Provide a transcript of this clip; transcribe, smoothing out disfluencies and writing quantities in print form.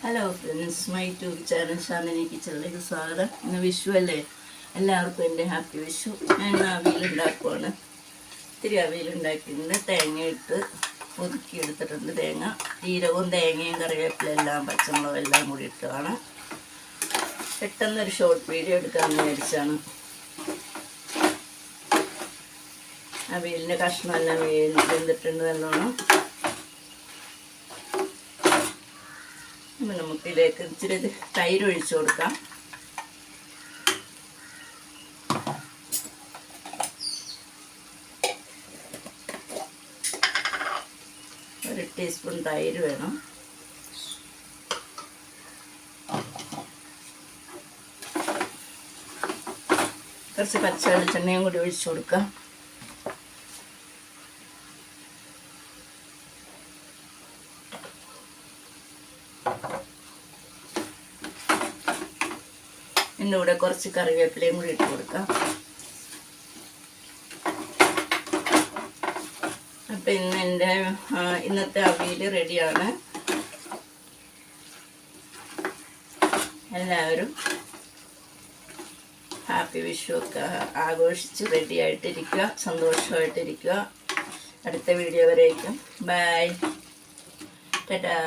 Hello friends, my YouTube channel Shamini കിച്ചണിലേക്ക് സ്വാഗതം. ഇന്ന് വിഷു അല്ലേ, എല്ലാവർക്കും എൻ്റെ ഹാപ്പി വിഷു. ഞാൻ അവിയലുണ്ടാക്കുവാണ്. ഇത്തിരി അവിയലുണ്ടാക്കിയിട്ടുണ്ട്. തേങ്ങ ഇട്ട് ഒതുക്കിയെടുത്തിട്ടുണ്ട്. തേങ്ങ, ജീരകവും തേങ്ങയും കറിവേപ്പിലെല്ലാം പച്ചമുളകും എല്ലാം കൂടി ഇട്ടാണ്. പെട്ടെന്നൊരു ഷോർട്ട് വീഡിയോ എടുക്കാമെന്ന് വിചാരിച്ചാണ്. അവിയലിൻ്റെ കഷ്ണമെല്ലാം വെന്തിട്ടുണ്ട് നല്ലോണം. നമുക്കിതിലേക്ക് ഇച്ചിരി തൈര് ഒഴിച്ചു കൊടുക്കാം. ഒരു ടീസ്പൂൺ തൈര് വേണം. കുറച്ച് പച്ച വെളിച്ചെണ്ണയും കൂടി ഒഴിച്ചു കൊടുക്കാം. ഇതിൻ്റെ കൂടെ കുറച്ച് കറിവേപ്പിലയും കൂടി ഇട്ട് കൊടുക്കാം. അപ്പം ഇന്നത്തെ അവിയൽ റെഡിയാണ്. എല്ലാവരും ഹാപ്പി വിഷു ഒക്കെ ആഘോഷിച്ച് റെഡിയായിട്ടിരിക്കുക, സന്തോഷമായിട്ടിരിക്കുക. അടുത്ത വീഡിയോ വരേക്കും ബൈ, ടാറ്റാ.